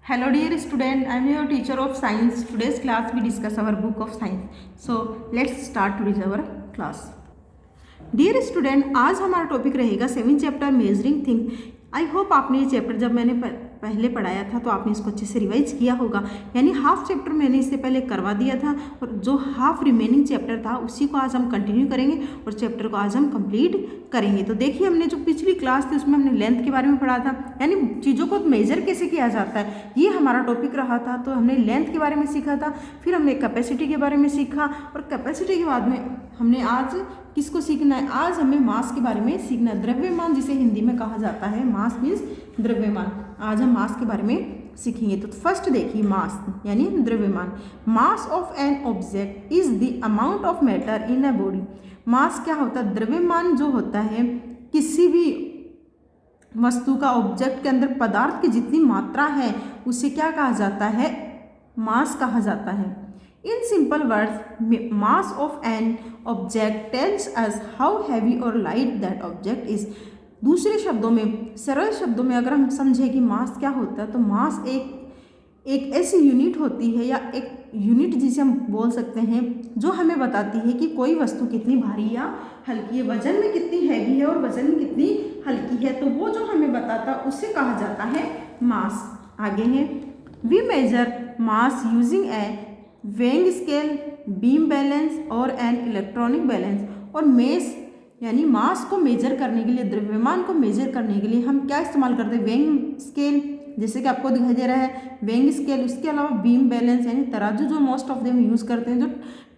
Hello dear student, I am your teacher of science. Today's class we discuss our book of science. So let's start today's our class. Dear student, आज हमारा topic रहेगा 7 chapter measuring thing. I hope आपने ये chapter जब मैंने पहले पढ़ाया था तो आपने इसको अच्छे से रिवाइज किया होगा, यानी हाफ चैप्टर मैंने इससे पहले करवा दिया था और जो हाफ रिमेनिंग चैप्टर था उसी को आज हम कंटिन्यू करेंगे और चैप्टर को आज हम कंप्लीट करेंगे। तो देखिए, हमने जो पिछली क्लास थी उसमें हमने लेंथ के बारे में पढ़ा था, यानी चीज़ों को मेजर कैसे किया जाता है, ये हमारा टॉपिक रहा था। तो हमने लेंथ के बारे में सीखा था, फिर हमने कैपेसिटी के बारे में सीखा और कैपेसिटी के बाद में हमने आज किसको सीखना है, आज हमें मास के बारे में सीखना है। द्रव्यमान जिसे हिंदी में कहा जाता है, मास मीन्स द्रव्यमान। आज हम मास के बारे में सीखेंगे। तो फर्स्ट देखिए, मास यानी द्रव्यमान। Mass of an object is the amount of matter in a body. Mass क्या होता है? द्रव्यमान जो होता है किसी भी वस्तु का, ऑब्जेक्ट के अंदर पदार्थ की जितनी मात्रा है उसे क्या कहा जाता है? मास कहा जाता है। In simple words, mass of an object tells us how heavy or light that object is. दूसरे शब्दों में, सरल शब्दों में अगर हम समझें कि मास क्या होता है, तो मास एक ऐसी यूनिट होती है या एक यूनिट जिसे हम बोल सकते हैं जो हमें बताती है कि कोई वस्तु कितनी भारी या हल्की है, वजन में कितनी हैवी है और वजन में कितनी हल्की है। तो वो जो हमें बताता है उसे कहा जाता है मास। आगे है, we measure mass using a weighing scale, beam balance और एन इलेक्ट्रॉनिक बैलेंस। और मेस यानी मास को मेजर करने के लिए, द्रव्यमान को मेजर करने के लिए हम क्या इस्तेमाल करते हैं? वेइंग स्केल, जैसे कि आपको दिखाई दे रहा है वेइंग स्केल। उसके अलावा बीम बैलेंस यानी तराजू, जो मोस्ट ऑफ देम यूज़ करते हैं, जो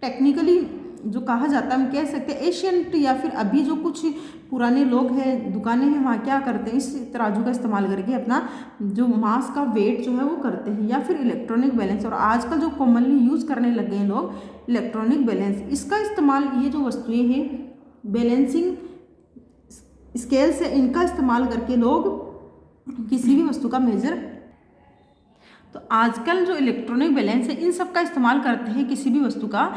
टेक्निकली जो कहा जाता है, हम कह सकते हैं एशियंट या फिर अभी जो कुछ पुराने लोग हैं, दुकानें हैं, वहाँ क्या करते हैं, इस तराजू का इस्तेमाल करके अपना जो मास का वेट जो है वो करते हैं। या फिर इलेक्ट्रॉनिक बैलेंस, और आजकल जो कॉमनली यूज़ करने लग गए हैं लोग इलेक्ट्रॉनिक बैलेंस, इसका इस्तेमाल, ये जो वस्तुएं हैं बैलेंसिंग स्केल से, इनका इस्तेमाल करके लोग किसी भी वस्तु का मेजर, तो आजकल जो इलेक्ट्रॉनिक बैलेंस है इन सब का इस्तेमाल करते हैं किसी भी वस्तु का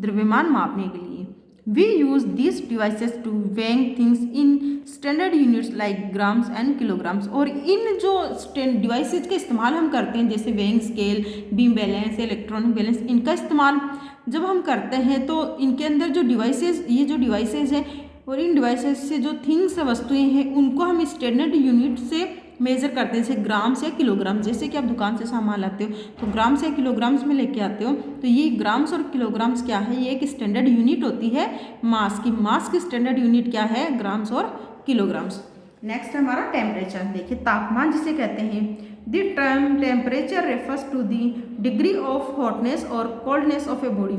द्रव्यमान मापने के लिए। We use this devices to weighing things in standard units like grams and kilograms. और इन जो डिवाइसेस का इस्तेमाल हम करते हैं, जैसे weighing scale, beam balance, electronic balance, इनका इस्तेमाल जब हम करते हैं तो इनके अंदर जो डिवाइसेस, ये जो डिवाइसेस हैं और इन डिवाइसेस से जो थिंग्स, वस्तुएं हैं, उनको हम स्टैंडर्ड यूनिट से मेज़र करते हैं, जैसे ग्राम्स या किलोग्राम। जैसे कि आप दुकान से सामान लाते हो तो ग्राम्स या किलोग्राम्स में लेके आते हो, तो ये ग्राम्स और किलोग्राम्स क्या है? ये एक स्टैंडर्ड यूनिट होती है मास की। मास की स्टैंडर्ड यूनिट क्या है? ग्राम्स और किलोग्राम्स। नेक्स्ट है हमारा टेम्परेचर। देखिए, तापमान जिसे कहते हैं, the term temperature refers to the degree of hotness और coldness of a body.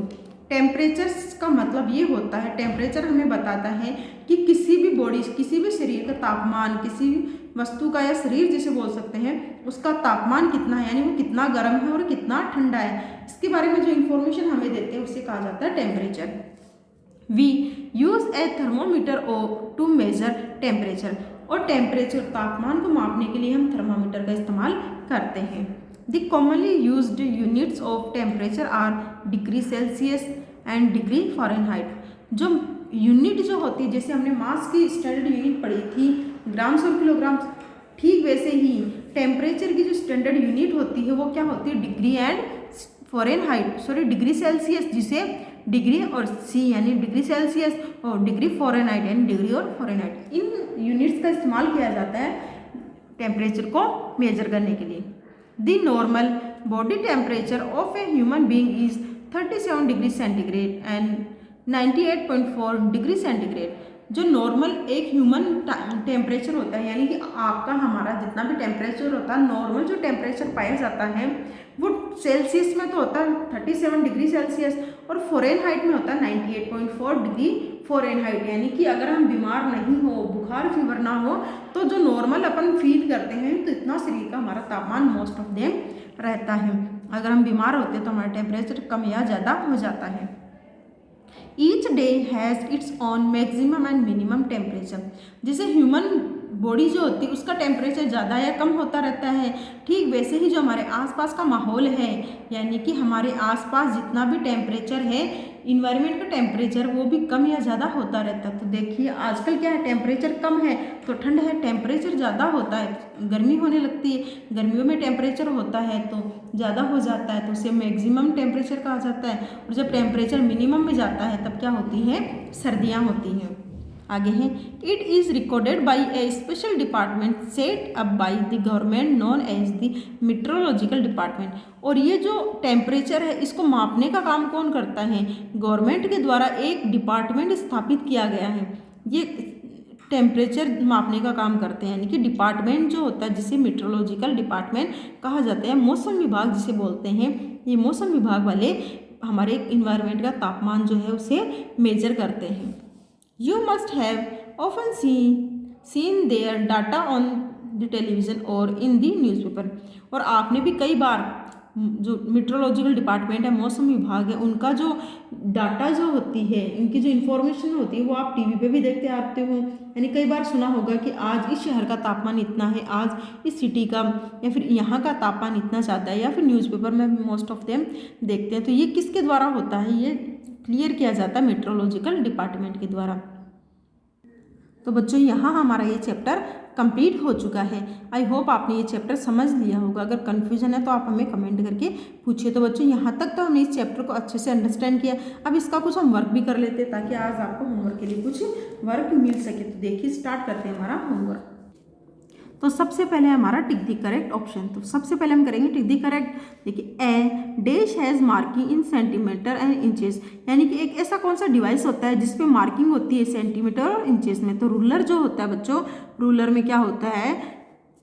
Temperature का मतलब ये होता है, टेम्परेचर हमें बताता है कि किसी भी बॉडी, किसी भी शरीर का तापमान, किसी भी वस्तु का या शरीर जिसे बोल सकते हैं, उसका तापमान कितना है, यानी वो कितना गर्म है और कितना ठंडा है। इसके बारे में जो इन्फॉर्मेशन हमें देते हैं उसे कहा जाता है temperature. We use a thermometer to measure temperature. और टेम्परेचर, तापमान को मापने के लिए हम थर्मामीटर का इस्तेमाल करते हैं। The commonly used units of temperature are degree Celsius and degree Fahrenheit. जो यूनिट जो होती है, जैसे हमने मास की स्टैंडर्ड यूनिट पढ़ी थी ग्राम्स और किलोग्राम्स, ठीक वैसे ही टेम्परेचर की जो स्टैंडर्ड यूनिट होती है वो क्या होती है? डिग्री एंड डिग्री सेल्सियस, जिसे डिग्री और सी यानी डिग्री सेल्सियस और डिग्री फ़ारेनहाइट यानी डिग्री और फ़ारेनहाइट, इन यूनिट्स का इस्तेमाल किया जाता है टेम्परेचर को मेजर करने के लिए। The normal body temperature of a human being is 37 degree centigrade and 98.4 degree centigrade. जो नॉर्मल एक ह्यूमन टेम्परेचर होता है, यानी कि आपका, हमारा जितना भी टेम्परेचर होता है, नॉर्मल जो टेम्परेचर पाया जाता है वो सेल्सियस में तो होता है 37 डिग्री सेल्सियस और फ़ारेनहाइट में होता है 98.4 डिग्री फ़ारेनहाइट। यानी कि अगर हम बीमार नहीं हो, बुखार फीवर ना हो, तो जो नॉर्मल अपन फील करते हैं तो इतना शरीर का हमारा तापमान मोस्ट ऑफ देम रहता है। अगर हम बीमार होते हैं तो हमारा टेम्परेचर कम या ज़्यादा हो जाता है। Each day has its own maximum and minimum temperature. जैसे ह्यूमन बॉडी जो होती है उसका टेम्परेचर ज़्यादा या कम होता रहता है, ठीक वैसे ही जो हमारे आसपास का माहौल है, यानी कि हमारे आसपास जितना भी टेम्परेचर है, इन्वायरमेंट का टेम्परेचर, वो भी कम या ज़्यादा होता रहता है। तो देखिए आजकल क्या है, टेम्परेचर कम है तो ठंड है, टेम्परेचर ज़्यादा होता है तो गर्मी होने लगती है, गर्मियों में टेम्परेचर होता है तो ज़्यादा हो जाता है तो उसे मैक्सिमम टेम्परेचर कहा जाता है। और जब टेम्परेचर मिनिमम में जाता है तब क्या होती है, सर्दियाँ होती हैं। आगे हैं, it is recorded by a special department set up by the government known as the meteorological department. और ये जो टेम्परेचर है इसको मापने का काम कौन करता है, गवर्नमेंट के द्वारा एक डिपार्टमेंट स्थापित किया गया है, ये टेम्परेचर मापने का काम करते हैं। यानी कि डिपार्टमेंट जो होता है जिसे मीटरोलॉजिकल डिपार्टमेंट कहा जाता है, मौसम विभाग जिसे बोलते हैं, ये मौसम विभाग वाले हमारे इन्वायरमेंट का तापमान जो है उसे मेजर करते हैं। You must have often seen their data on the television or in the newspaper। और आपने भी कई बार जो मीटरोलॉजिकल डिपार्टमेंट है, मौसम विभाग है, उनका जो डाटा जो होती है, इनकी जो इन्फॉर्मेशन होती है वो आप टीवी पे भी देखते आते हो। यानी कई बार सुना होगा कि आज इस शहर का तापमान इतना है, आज इस सिटी का या फिर यहाँ का तापमान इतना ज़्यादा है, या फिर न्यूज़पेपर में मोस्ट ऑफ देम देखते हैं। तो ये किसके द्वारा होता है, ये क्लियर किया जाता है मीटरोलॉजिकल डिपार्टमेंट के द्वारा। तो बच्चों यहाँ हमारा ये चैप्टर कंप्लीट हो चुका है। आई होप आपने ये चैप्टर समझ लिया होगा। अगर कन्फ्यूजन है तो आप हमें कमेंट करके पूछिए। तो बच्चों यहाँ तक तो हमने इस चैप्टर को अच्छे से अंडरस्टैंड किया। अब इसका कुछ हम वर्क भी कर लेते हैं ताकि आज आपको होमवर्क के लिए कुछ वर्क मिल सके। तो देखिए स्टार्ट करते हैं हमारा होमवर्क। तो सबसे पहले हमारा टिक द करेक्ट ऑप्शन। तो सबसे पहले हम करेंगे टिक द करेक्ट। देखिए A dash has marking in centimetre and inches, यानी कि एक ऐसा कौन सा डिवाइस होता है जिसपे मार्किंग होती है सेंटीमीटर और इंचेस में। तो रूलर जो होता है बच्चों, रूलर में क्या होता है,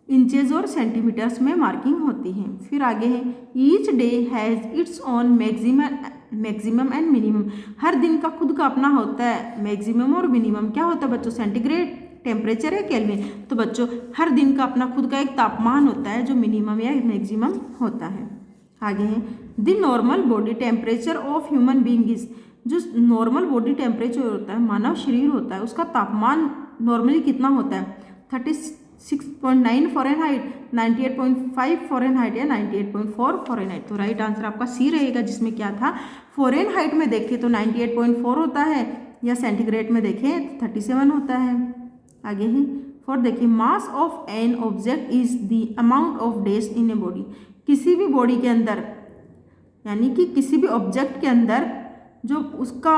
इंचेस और सेंटीमीटर्स में मार्किंग होती है। फिर आगे है each day has its own maximum and minimum. हर दिन का खुद का अपना होता है मैक्सिमम और मिनिमम। क्या होता है बच्चों, सेंटीग्रेड टेम्परेचर है, केल्विन। तो बच्चों हर दिन का अपना खुद का एक तापमान होता है जो मिनिमम या मैक्सिमम होता है। आगे है the normal body temperature of human being is, जो नॉर्मल बॉडी टेम्परेचर होता है, मानव शरीर होता है, उसका तापमान नॉर्मली कितना होता है, 36.9 फ़ारेनहाइट, 98.5 फ़ारेनहाइट या 98.4 फ़ारेनहाइट। तो राइट आंसर आपका सी रहेगा, जिसमें क्या था, फ़ारेनहाइट में देखें तो 98.4 होता है, या सेंटीग्रेड में देखें 37 होता है। आगे ही फॉर देखिए मास of an object is the amount of days in a body. किसी भी बॉडी के अंदर, यानी कि किसी भी ऑब्जेक्ट के अंदर जो उसका,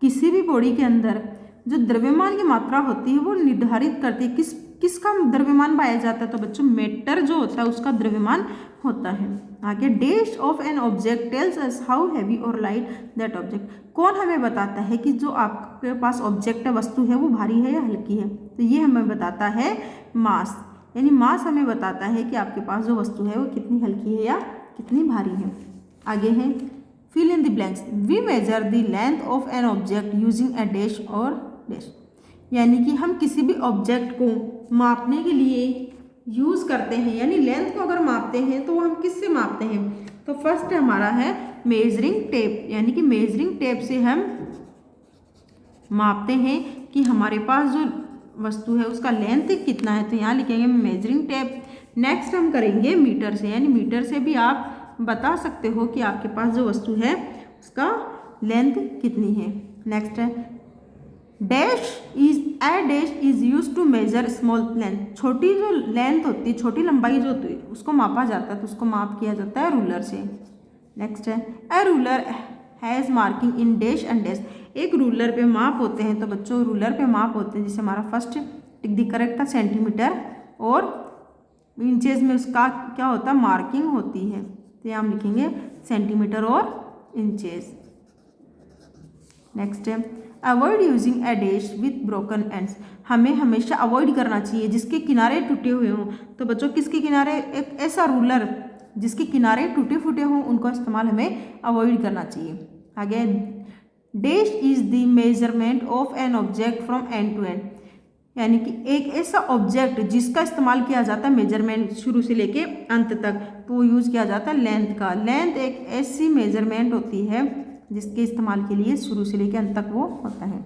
किसी भी बॉडी के अंदर जो द्रव्यमान की मात्रा होती है वो निर्धारित करती है। किसका द्रव्यमान पाया जाता है, तो बच्चों मैटर जो होता है उसका द्रव्यमान होता है। आगे dash of an object tells us how heavy और लाइट दैट ऑब्जेक्ट। कौन हमें बताता है कि जो आपके पास ऑब्जेक्ट है, वस्तु है, वो भारी है या हल्की है। तो ये हमें बताता है मास, यानी मास हमें बताता है कि आपके पास जो वस्तु है वो कितनी हल्की है या कितनी भारी है। आगे है fill in the blanks. We measure the length of an object using a dash और डैश, यानी कि हम किसी भी ऑब्जेक्ट को मापने के लिए यूज़ करते हैं, यानी लेंथ को अगर मापते हैं तो हम किससे मापते हैं। तो फर्स्ट हमारा है मेजरिंग टेप, यानी कि मेजरिंग टेप से हम मापते हैं कि हमारे पास जो वस्तु है उसका लेंथ कितना है। तो यहाँ लिखेंगे मेजरिंग टेप। नेक्स्ट हम करेंगे मीटर से, यानी मीटर से भी आप बता सकते हो कि आपके पास जो वस्तु है उसका लेंथ कितनी है। नेक्स्ट है dash is use to measure small length. छोटी जो लेंथ होती है, छोटी लंबाई जो होती है उसको मापा जाता है, तो उसको माप किया जाता है रूलर से। नेक्स्ट है ए ruler has marking in dash and dash. एक रूलर पे माप होते हैं, तो बच्चों रूलर पे माप होते हैं, जैसे हमारा फर्स्ट टिक द करेक्ट था सेंटीमीटर, और इंचेस में उसका क्या होता है, मार्किंग होती है। तो यहाँ हम लिखेंगे सेंटीमीटर और इंचेस। नेक्स्ट है avoid using a dash with broken ends. हमें हमेशा अवॉइड करना चाहिए जिसके किनारे टूटे हुए हों। तो बच्चों किसके किनारे, एक ऐसा रूलर जिसके किनारे टूटे फूटे हों उनका इस्तेमाल हमें अवॉइड करना चाहिए। आगे dash is the measurement of an object from end to end, यानी कि एक ऐसा ऑब्जेक्ट जिसका इस्तेमाल किया जाता है मेजरमेंट शुरू से लेके अंत तक, तो यूज़ किया जाता है लेंथ का। लेंथ एक ऐसी मेजरमेंट होती है जिसके इस्तेमाल के लिए शुरू से लेकर अंत तक वो होता है।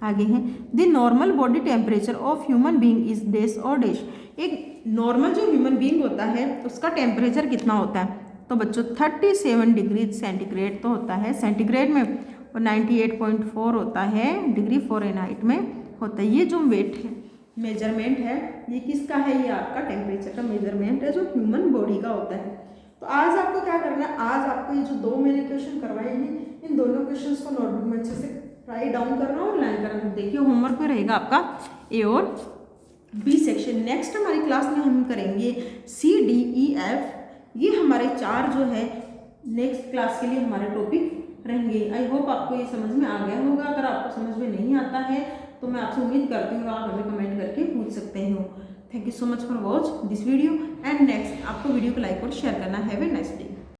आगे हैं the normal body temperature of human being is dash और डैश। एक नॉर्मल जो ह्यूमन बीइंग होता है उसका टेम्परेचर कितना होता है, तो बच्चों 37 डिग्री सेंटीग्रेड तो होता है सेंटीग्रेड में, और 98.4 होता है डिग्री फ़ारेनहाइट में होता है। ये जो वेट है मेजरमेंट है ये किसका है, ये आपका टेम्परेचर का मेजरमेंट है जो ह्यूमन बॉडी का होता है। तो आज आपको क्या करना है, आज आपको ये जो दो मैंने क्वेश्चन करवाए हैं इन दोनों क्वेश्चंस को नोटबुक में अच्छे से राइट डाउन करना और लाइन करना। देखिए होमवर्क में रहेगा आपका ए और बी सेक्शन। नेक्स्ट हमारी क्लास में हम करेंगे सी डी ई एफ, ये हमारे 4 जो है नेक्स्ट क्लास के लिए हमारे टॉपिक रहेंगे। आई होप आपको ये समझ में आ गया होगा। अगर आपको समझ में नहीं आता है तो मैं आपसे उम्मीद करती हूँ आप हमें कमेंट करके पूछ सकते हो। Thank you so much for watch this video and next आपको वीडियो को लाइक और शेयर करना। Have a nice day.